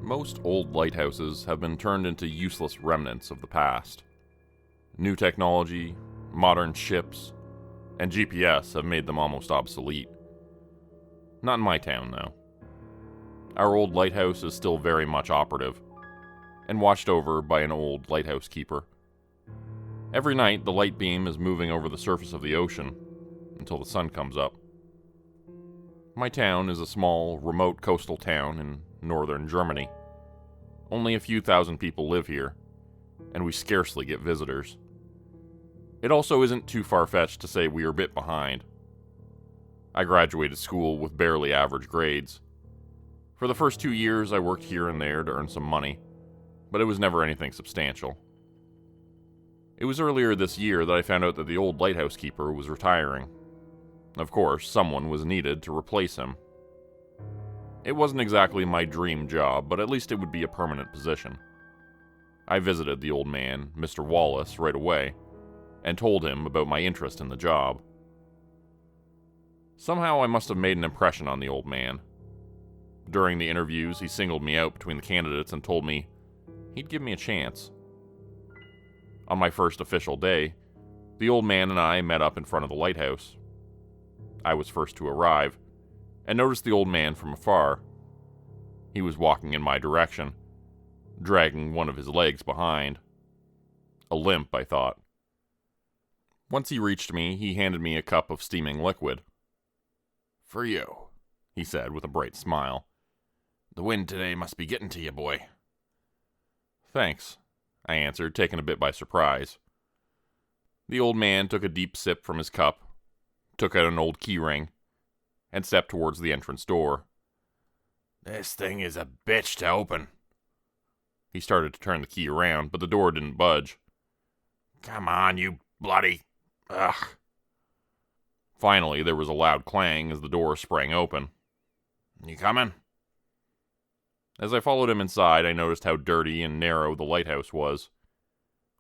Most old lighthouses have been turned into useless remnants of the past. New technology, modern ships, and GPS have made them almost obsolete. Not in my town, though. Our old lighthouse is still very much operative, and watched over by an old lighthouse keeper. Every night, the light beam is moving over the surface of the ocean until the sun comes up. My town is a small, remote coastal town in northern Germany. Only a few thousand people live here, and we scarcely get visitors. It also isn't too far-fetched to say we are a bit behind. I graduated school with barely average grades. For the first 2 years, I worked here and there to earn some money, but it was never anything substantial. It was earlier this year that I found out that the old lighthouse keeper was retiring. Of course, someone was needed to replace him. It wasn't exactly my dream job, but at least it would be a permanent position. I visited the old man, Mr. Wallace, right away, and told him about my interest in the job. Somehow I must have made an impression on the old man. During the interviews, he singled me out between the candidates and told me he'd give me a chance. On my first official day, the old man and I met up in front of the lighthouse. I was first to arrive, and noticed the old man from afar. He was walking in my direction, dragging one of his legs behind. A limp, I thought. Once he reached me, he handed me a cup of steaming liquid. "For you," he said with a bright smile. "The wind today must be getting to you, boy." "Thanks," I answered, taken a bit by surprise. The old man took a deep sip from his cup, took out an old key ring, and stepped towards the entrance door. "This thing is a bitch to open." He started to turn the key around, but the door didn't budge. "Come on, you bloody... Ugh." Finally, there was a loud clang as the door sprang open. "You coming?" As I followed him inside, I noticed how dirty and narrow the lighthouse was.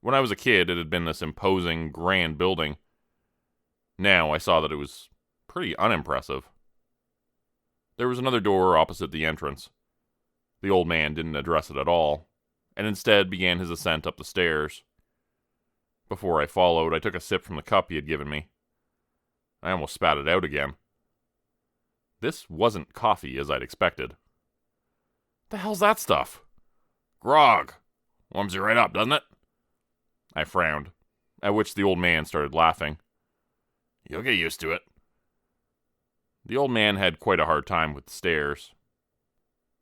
When I was a kid, it had been this imposing, grand building. Now I saw that it was pretty unimpressive. There was another door opposite the entrance. The old man didn't address it at all, and instead began his ascent up the stairs. Before I followed, I took a sip from the cup he had given me. I almost spat it out again. This wasn't coffee as I'd expected. "The hell's that stuff?" "Grog. Warms you right up, doesn't it?" I frowned, at which the old man started laughing. "You'll get used to it." The old man had quite a hard time with the stairs.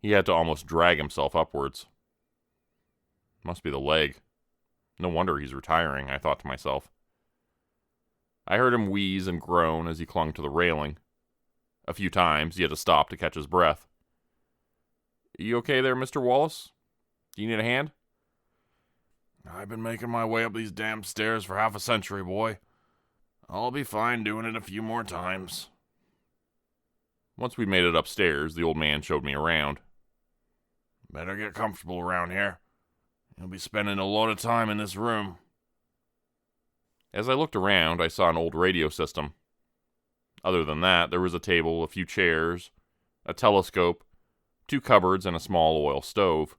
He had to almost drag himself upwards. Must be the leg. No wonder he's retiring, I thought to myself. I heard him wheeze and groan as he clung to the railing. A few times he had to stop to catch his breath. "You okay there, Mr. Wallace? Do you need a hand?" "I've been making my way up these damn stairs for half a century, boy. I'll be fine doing it a few more times." Once we made it upstairs, the old man showed me around. "Better get comfortable around here. You'll be spending a lot of time in this room." As I looked around, I saw an old radio system. Other than that, there was a table, a few chairs, a telescope, 2 cupboards, and a small oil stove.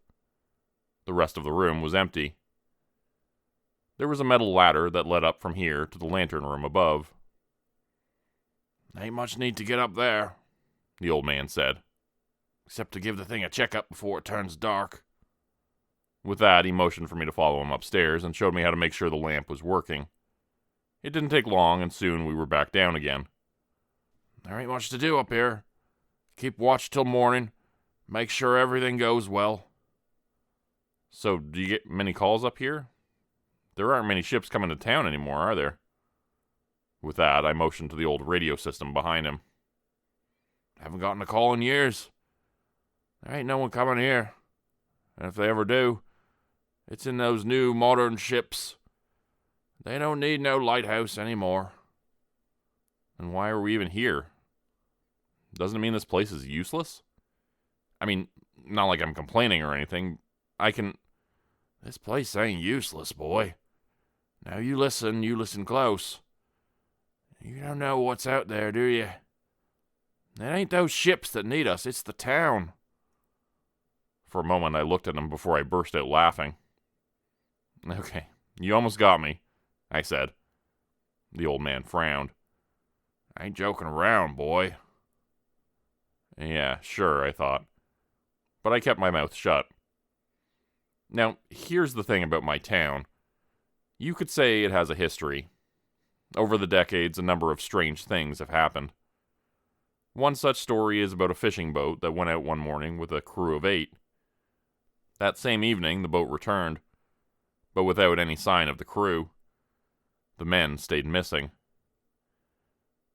The rest of the room was empty. There was a metal ladder that led up from here to the lantern room above. "Ain't much need to get up there," the old man said, "except to give the thing a checkup before it turns dark." With that, he motioned for me to follow him upstairs and showed me how to make sure the lamp was working. It didn't take long, and soon we were back down again. "There ain't much to do up here. Keep watch till morning. Make sure everything goes well." "So, do you get many calls up here? There aren't many ships coming to town anymore, are there?" With that, I motioned to the old radio system behind him. "Haven't gotten a call in years. There ain't no one coming here. And if they ever do, it's in those new modern ships. They don't need no lighthouse anymore." "And why are we even here? Doesn't it mean this place is useless? I mean, not like I'm complaining or anything. This place ain't useless, boy. Now you listen close. You don't know what's out there, do you? It ain't those ships that need us, it's the town. For a moment, I looked at him before I burst out laughing. "Okay, you almost got me," I said. The old man frowned. "I ain't joking around, boy." Yeah, sure, I thought. But I kept my mouth shut. Now, here's the thing about my town. You could say it has a history. Over the decades, a number of strange things have happened. One such story is about a fishing boat that went out one morning with a crew of 8. That same evening, the boat returned, but without any sign of the crew. The men stayed missing.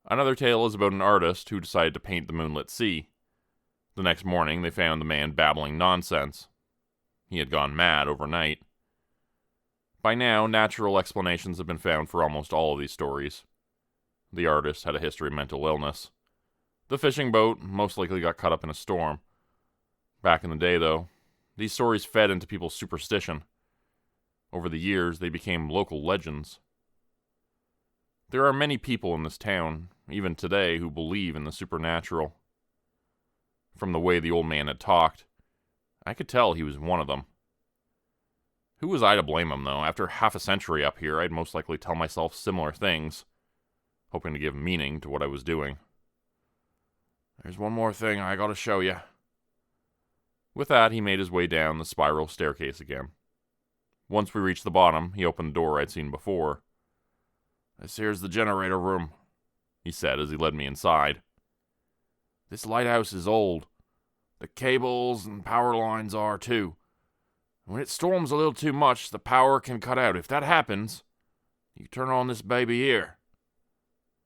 Another tale is about an artist who decided to paint the moonlit sea. The next morning, they found the man babbling nonsense. He had gone mad overnight. By now, natural explanations have been found for almost all of these stories. The artist had a history of mental illness. The fishing boat most likely got caught up in a storm. Back in the day, though, these stories fed into people's superstition. Over the years, they became local legends. There are many people in this town, even today, who believe in the supernatural. From the way the old man had talked, I could tell he was one of them. Who was I to blame him, though? After half a century up here, I'd most likely tell myself similar things, hoping to give meaning to what I was doing. "There's one more thing I gotta show you." With that, he made his way down the spiral staircase again. Once we reached the bottom, he opened the door I'd seen before. "This here's the generator room," he said as he led me inside. "This lighthouse is old. The cables and power lines are, too. When it storms a little too much, the power can cut out. If that happens, you turn on this baby here."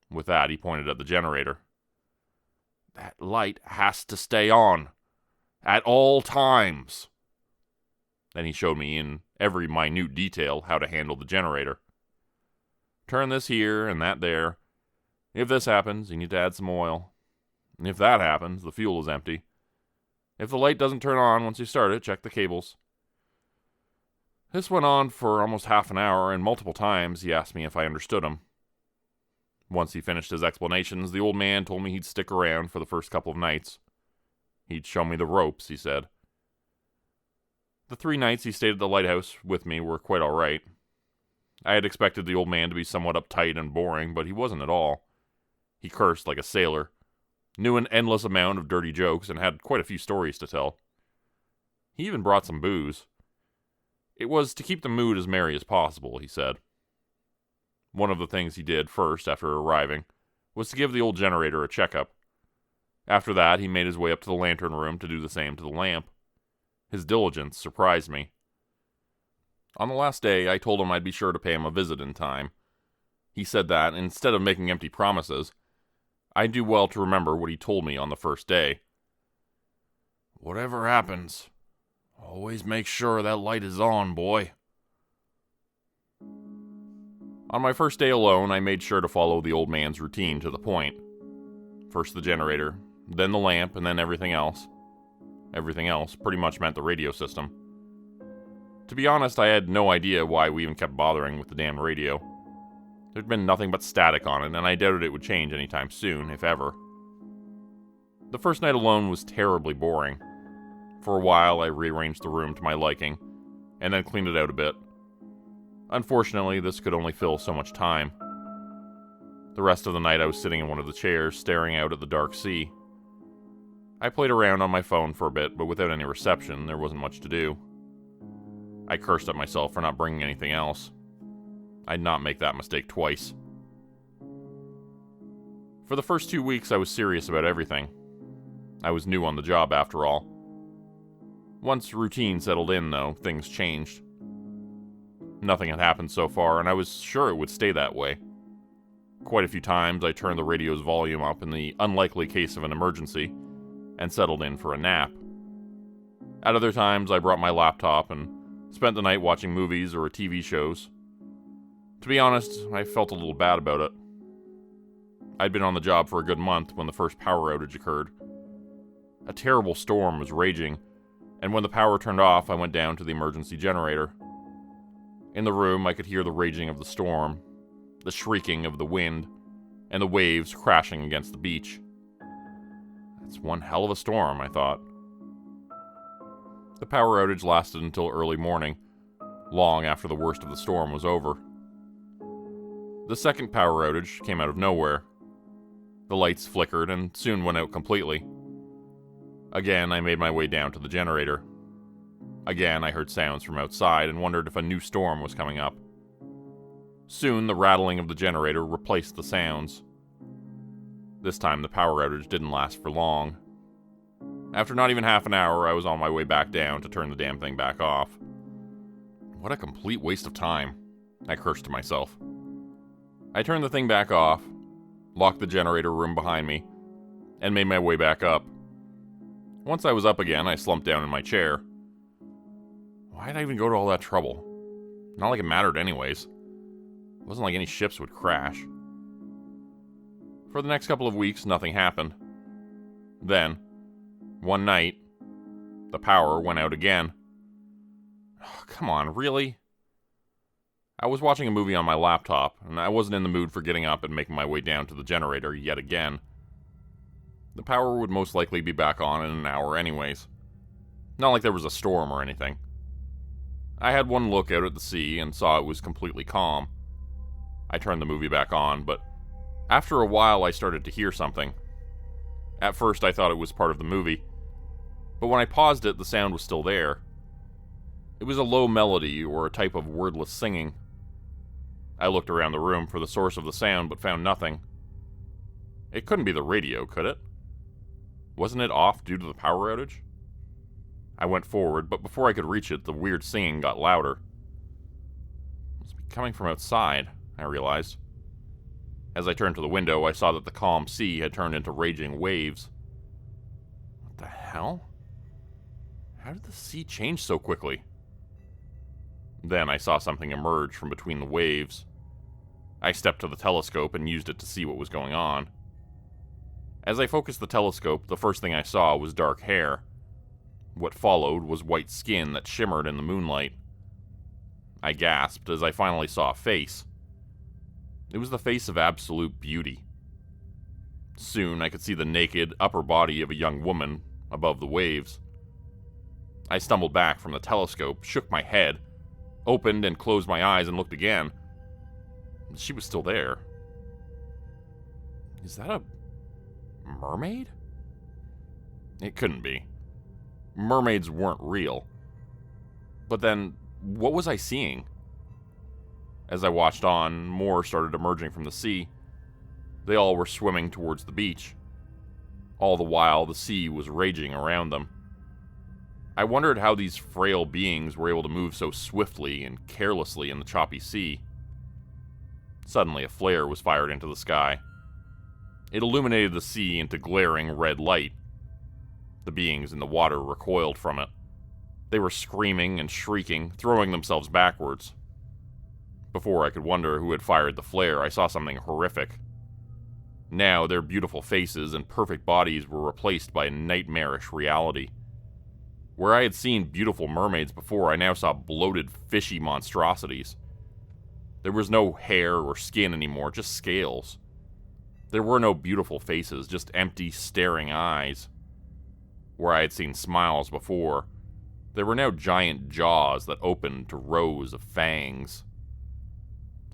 With that, he pointed at the generator. "That light has to stay on. At all times." Then he showed me in every minute detail how to handle the generator. Turn this here and that there. If this happens, you need to add some oil. If that happens, the fuel is empty. If the light doesn't turn on once you start it, check the cables. This went on for almost half an hour, and multiple times he asked me if I understood him. Once he finished his explanations, the old man told me he'd stick around for the first couple of nights. He'd show me the ropes, he said. The 3 nights he stayed at the lighthouse with me were quite all right. I had expected the old man to be somewhat uptight and boring, but he wasn't at all. He cursed like a sailor, knew an endless amount of dirty jokes, and had quite a few stories to tell. He even brought some booze. It was to keep the mood as merry as possible, he said. One of the things he did first after arriving was to give the old generator a checkup. After that, he made his way up to the lantern room to do the same to the lamp. His diligence surprised me. On the last day, I told him I'd be sure to pay him a visit in time. He said that, instead of making empty promises, I'd do well to remember what he told me on the first day. "Whatever happens, always make sure that light is on, boy." On my first day alone, I made sure to follow the old man's routine to the point. First the generator, then the lamp, and then everything else. Everything else pretty much meant the radio system. To be honest, I had no idea why we even kept bothering with the damn radio. There'd been nothing but static on it, and I doubted it would change anytime soon, if ever. The first night alone was terribly boring. For a while, I rearranged the room to my liking, and then cleaned it out a bit. Unfortunately, this could only fill so much time. The rest of the night I was sitting in one of the chairs, staring out at the dark sea. I played around on my phone for a bit, but without any reception, there wasn't much to do. I cursed at myself for not bringing anything else. I'd not make that mistake twice. For the first 2 weeks, I was serious about everything. I was new on the job, after all. Once routine settled in, though, things changed. Nothing had happened so far, and I was sure it would stay that way. Quite a few times, I turned the radio's volume up in the unlikely case of an emergency, and settled in for a nap. At other times, I brought my laptop and spent the night watching movies or TV shows. To be honest, I felt a little bad about it. I'd been on the job for a good month when the first power outage occurred. A terrible storm was raging, and when the power turned off, I went down to the emergency generator. In the room, I could hear the raging of the storm, the shrieking of the wind, and the waves crashing against the beach. That's one hell of a storm, I thought. The power outage lasted until early morning, long after the worst of the storm was over. The second power outage came out of nowhere. The lights flickered and soon went out completely. Again, I made my way down to the generator. Again, I heard sounds from outside and wondered if a new storm was coming up. Soon, the rattling of the generator replaced the sounds. This time, the power outage didn't last for long. After not even half an hour, I was on my way back down to turn the damn thing back off. What a complete waste of time, I cursed to myself. I turned the thing back off, locked the generator room behind me, and made my way back up. Once I was up again, I slumped down in my chair. Why did I even go to all that trouble? Not like it mattered anyways. It wasn't like any ships would crash. For the next couple of weeks, nothing happened. Then, one night, the power went out again. Oh, come on, really? I was watching a movie on my laptop, and I wasn't in the mood for getting up and making my way down to the generator yet again. The power would most likely be back on in an hour anyways. Not like there was a storm or anything. I had one look out at the sea and saw it was completely calm. I turned the movie back on, but after a while I started to hear something. At first I thought it was part of the movie, but when I paused it, the sound was still there. It was a low melody or a type of wordless singing. I looked around the room for the source of the sound, but found nothing. It couldn't be the radio, could it? Wasn't it off due to the power outage? I went forward, but before I could reach it, the weird singing got louder. It must be coming from outside, I realized. As I turned to the window, I saw that the calm sea had turned into raging waves. What the hell? How did the sea change so quickly? Then I saw something emerge from between the waves. I stepped to the telescope and used it to see what was going on. As I focused the telescope, the first thing I saw was dark hair. What followed was white skin that shimmered in the moonlight. I gasped as I finally saw a face. It was the face of absolute beauty. Soon I could see the naked upper body of a young woman above the waves. I stumbled back from the telescope, shook my head, opened and closed my eyes and looked again. She was still there. Is that a mermaid? It couldn't be. Mermaids weren't real. But then, what was I seeing? As I watched on, more started emerging from the sea. They all were swimming towards the beach. All the while, the sea was raging around them. I wondered how these frail beings were able to move so swiftly and carelessly in the choppy sea. Suddenly, a flare was fired into the sky. It illuminated the sea into glaring red light. The beings in the water recoiled from it. They were screaming and shrieking, throwing themselves backwards. Before I could wonder who had fired the flare, I saw something horrific. Now, their beautiful faces and perfect bodies were replaced by a nightmarish reality. Where I had seen beautiful mermaids before, I now saw bloated, fishy monstrosities. There was no hair or skin anymore, just scales. There were no beautiful faces, just empty, staring eyes. Where I had seen smiles before, there were now giant jaws that opened to rows of fangs.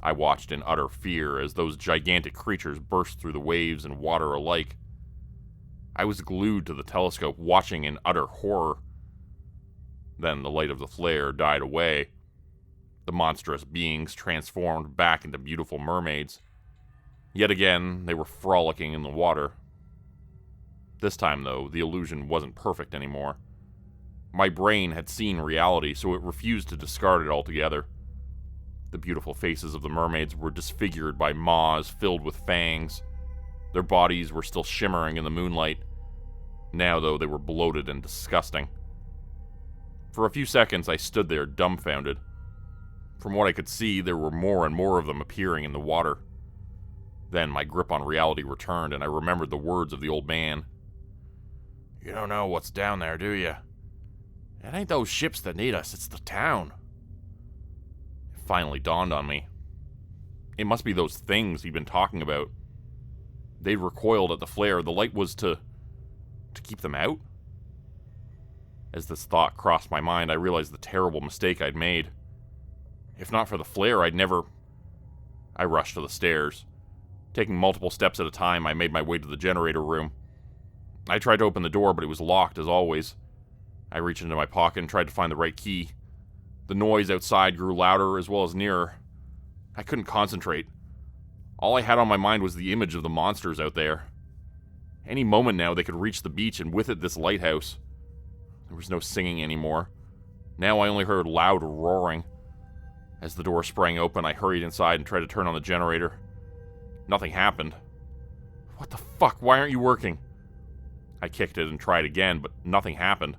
I watched in utter fear as those gigantic creatures burst through the waves and water alike. I was glued to the telescope, watching in utter horror. Then the light of the flare died away. The monstrous beings transformed back into beautiful mermaids. Yet again, they were frolicking in the water. This time, though, the illusion wasn't perfect anymore. My brain had seen reality, so it refused to discard it altogether. The beautiful faces of the mermaids were disfigured by maws filled with fangs. Their bodies were still shimmering in the moonlight. Now, though, they were bloated and disgusting. For a few seconds, I stood there dumbfounded. From what I could see, there were more and more of them appearing in the water. Then my grip on reality returned, and I remembered the words of the old man. "You don't know what's down there, do you? It ain't those ships that need us, it's the town." It finally dawned on me. It must be those things he'd been talking about. They'd recoiled at the flare. The light was to keep them out? As this thought crossed my mind, I realized the terrible mistake I'd made. If not for the flare, I'd never... I rushed to the stairs. Taking multiple steps at a time, I made my way to the generator room. I tried to open the door, but it was locked, as always. I reached into my pocket and tried to find the right key. The noise outside grew louder as well as nearer. I couldn't concentrate. All I had on my mind was the image of the monsters out there. Any moment now, they could reach the beach, and with it, this lighthouse. There was no singing anymore. Now I only heard loud roaring. As the door sprang open, I hurried inside and tried to turn on the generator. Nothing happened. What the fuck? Why aren't you working? I kicked it and tried again, but nothing happened.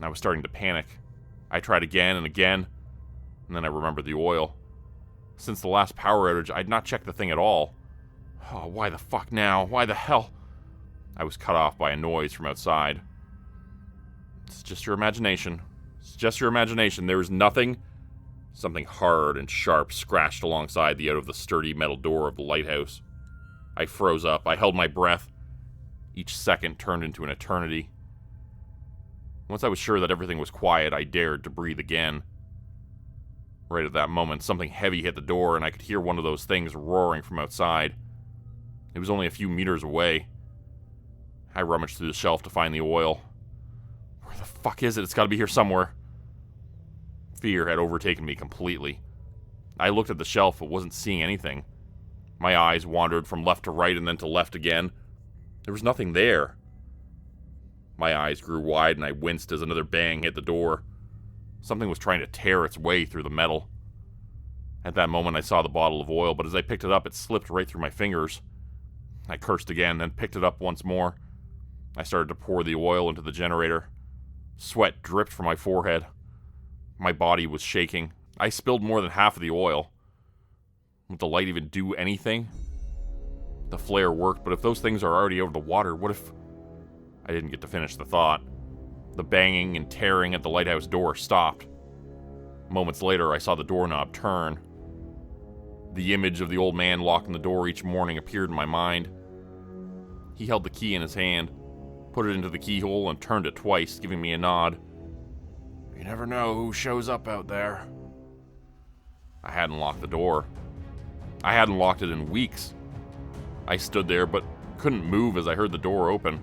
I was starting to panic. I tried again and again, and then I remembered the oil. Since the last power outage, I'd not checked the thing at all. Oh, why the fuck now? Why the hell? I was cut off by a noise from outside. It's just your imagination. It's just your imagination. There is nothing. Something hard and sharp scratched alongside the out of the sturdy metal door of the lighthouse. I froze up. I held my breath. Each second turned into an eternity. Once I was sure that everything was quiet, I dared to breathe again. Right at that moment, something heavy hit the door, and I could hear one of those things roaring from outside. It was only a few meters away. I rummaged through the shelf to find the oil. Where the fuck is it? It's got to be here somewhere. Fear had overtaken me completely. I looked at the shelf but wasn't seeing anything. My eyes wandered from left to right and then to left again. There was nothing there. My eyes grew wide and I winced as another bang hit the door. Something was trying to tear its way through the metal. At that moment I saw the bottle of oil, but as I picked it up it slipped right through my fingers. I cursed again, then picked it up once more. I started to pour the oil into the generator. Sweat dripped from my forehead. My body was shaking. I spilled more than half of the oil. Would the light even do anything? The flare worked, but if those things are already out of the water, what if... I didn't get to finish the thought. The banging and tearing at the lighthouse door stopped. Moments later, I saw the doorknob turn. The image of the old man locking the door each morning appeared in my mind. He held the key in his hand, put it into the keyhole, and turned it twice, giving me a nod. You never know who shows up out there. I hadn't locked the door. I hadn't locked it in weeks. I stood there, but couldn't move as I heard the door open.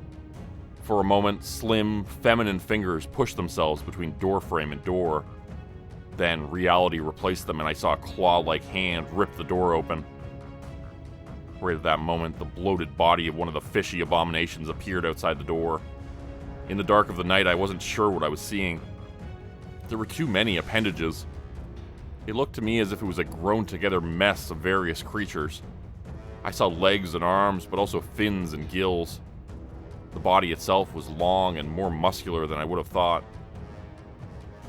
For a moment, slim, feminine fingers pushed themselves between doorframe and door. Then reality replaced them, and I saw a claw-like hand rip the door open. Right at that moment, the bloated body of one of the fishy abominations appeared outside the door. In the dark of the night, I wasn't sure what I was seeing. There were too many appendages. It looked to me as if it was a grown-together mess of various creatures. I saw legs and arms, but also fins and gills. The body itself was long and more muscular than I would have thought.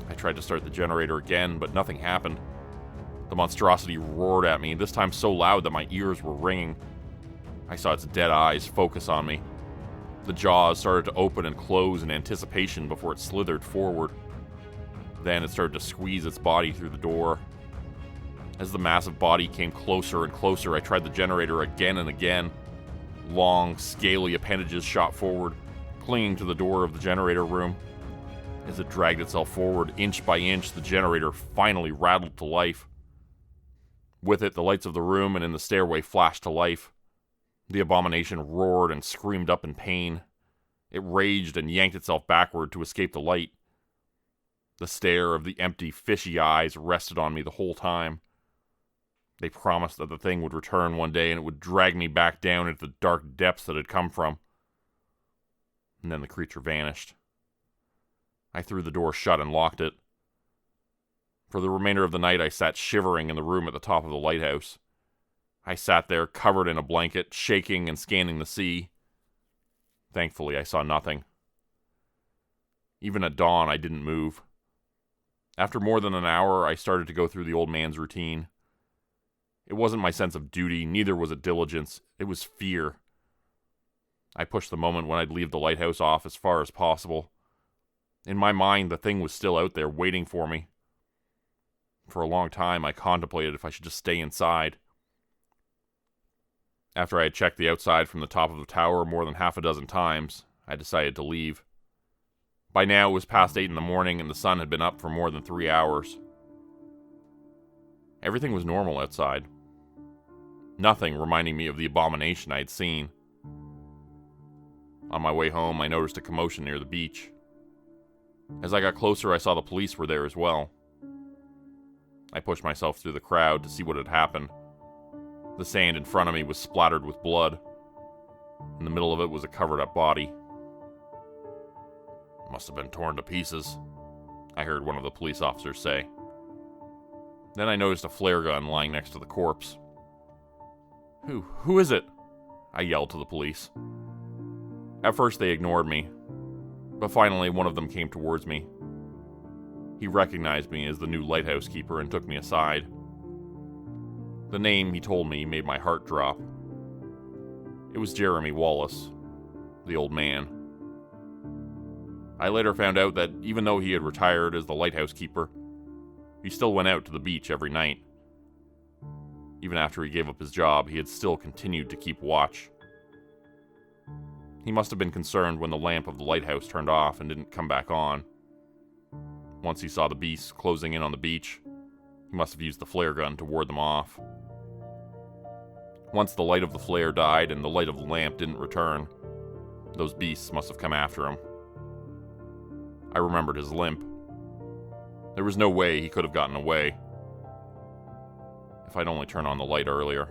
I tried to start the generator again, but nothing happened. The monstrosity roared at me, this time so loud that my ears were ringing. I saw its dead eyes focus on me. The jaws started to open and close in anticipation before it slithered forward. Then it started to squeeze its body through the door. As the massive body came closer and closer, I tried the generator again and again. Long, scaly appendages shot forward, clinging to the door of the generator room. As it dragged itself forward, inch by inch, the generator finally rattled to life. With it, the lights of the room and in the stairway flashed to life. The abomination roared and screamed up in pain. It raged and yanked itself backward to escape the light. The stare of the empty, fishy eyes rested on me the whole time. They promised that the thing would return one day and it would drag me back down into the dark depths that it had come from. And then the creature vanished. I threw the door shut and locked it. For the remainder of the night, I sat shivering in the room at the top of the lighthouse. I sat there, covered in a blanket, shaking and scanning the sea. Thankfully, I saw nothing. Even at dawn, I didn't move. After more than an hour, I started to go through the old man's routine. It wasn't my sense of duty, neither was it diligence. It was fear. I pushed the moment when I'd leave the lighthouse off as far as possible. In my mind, the thing was still out there, waiting for me. For a long time, I contemplated if I should just stay inside. After I had checked the outside from the top of the tower more than half a dozen times, I decided to leave. By now, it was past 8 in the morning and the sun had been up for more than 3 hours. Everything was normal outside. Nothing reminding me of the abomination I had seen. On my way home, I noticed a commotion near the beach. As I got closer, I saw the police were there as well. I pushed myself through the crowd to see what had happened. The sand in front of me was splattered with blood. In the middle of it was a covered-up body. "Must have been torn to pieces," I heard one of the police officers say. Then I noticed a flare gun lying next to the corpse. Who is it?" I yelled to the police. At first they ignored me, but finally one of them came towards me. He recognized me as the new lighthouse keeper and took me aside. The name he told me made my heart drop. It was Jeremy Wallace, the old man. I later found out that even though he had retired as the lighthouse keeper, he still went out to the beach every night. Even after he gave up his job, he had still continued to keep watch. He must have been concerned when the lamp of the lighthouse turned off and didn't come back on. Once he saw the beasts closing in on the beach, he must have used the flare gun to ward them off. Once the light of the flare died and the light of the lamp didn't return, those beasts must have come after him. I remembered his limp. There was no way he could have gotten away. If I'd only turned on the light earlier.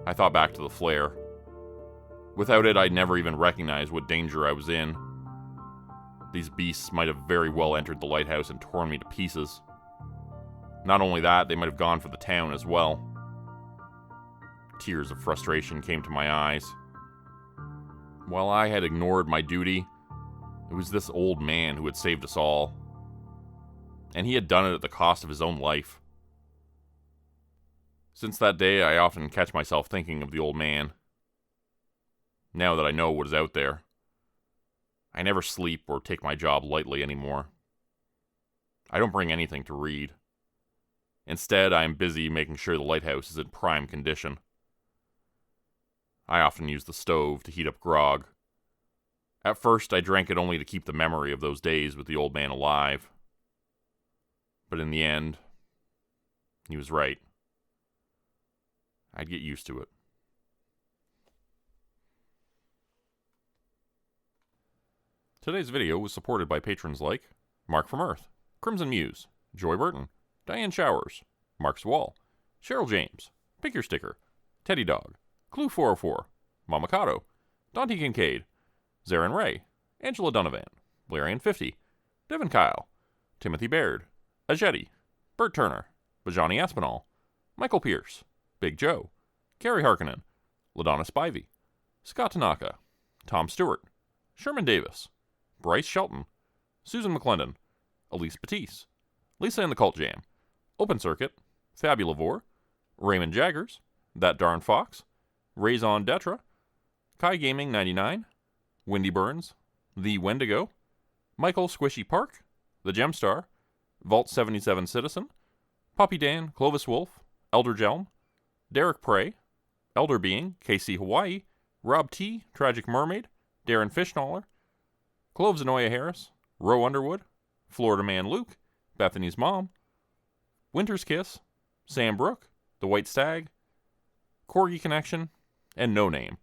I thought back to the flare. Without it, I'd never even recognized what danger I was in. These beasts might have very well entered the lighthouse and torn me to pieces. Not only that, they might have gone for the town as well. Tears of frustration came to my eyes. While I had ignored my duty, it was this old man who had saved us all. And he had done it at the cost of his own life. Since that day, I often catch myself thinking of the old man. Now that I know what is out there, I never sleep or take my job lightly anymore. I don't bring anything to read. Instead, I am busy making sure the lighthouse is in prime condition. I often use the stove to heat up grog. At first, I drank it only to keep the memory of those days with the old man alive. But in the end, he was right. I'd get used to it. Today's video was supported by patrons like Mark from Earth, Crimson Muse, Joy Burton, Diane Showers, Mark's Wall, Cheryl James, Pick Your Sticker, Teddy Dog, Clue 404, Mamakato, Dante Kincaid, Zarin Ray, Angela Donovan, Blarian50, Devin Kyle, Timothy Baird, Ajeti, Bert Turner, Bajani Aspinall, Michael Pierce, Big Joe, Carrie Harkonnen, LaDonna Spivey, Scott Tanaka, Tom Stewart, Sherman Davis, Bryce Shelton, Susan McClendon, Elise Batiste, Lisa and the Cult Jam, Open Circuit, Fabulavore, Raymond Jaggers, That Darn Fox, Raison Detra, Kai Gaming 99, Windy Burns, The Wendigo, Michael Squishy Park, The Gemstar, Vault 77 Citizen, Poppy Dan, Clovis Wolf, Elder Jelm, Derek Prey, Elder Being, KC Hawaii, Rob T, Tragic Mermaid, Darren Fishnaller, Cloves Anoya Harris, Roe Underwood, Florida Man Luke, Bethany's Mom, Winter's Kiss, Sam Brook, The White Stag, Corgi Connection, and No Name.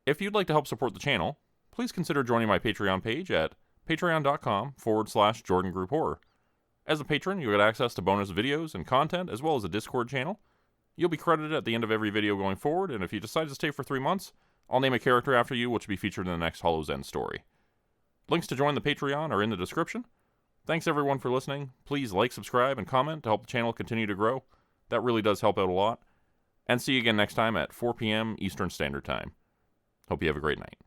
If you'd like to help support the channel, please consider joining my Patreon page at patreon.com/Jordan Group Horror. As a patron, you'll get access to bonus videos and content, as well as a Discord channel. You'll be credited at the end of every video going forward, and if you decide to stay for 3 months, I'll name a character after you, which will be featured in the next Hollow's End story. Links to join the Patreon are in the description. Thanks everyone for listening. Please like, subscribe, and comment to help the channel continue to grow. That really does help out a lot. And see you again next time at 4 p.m. Eastern Standard Time. Hope you have a great night.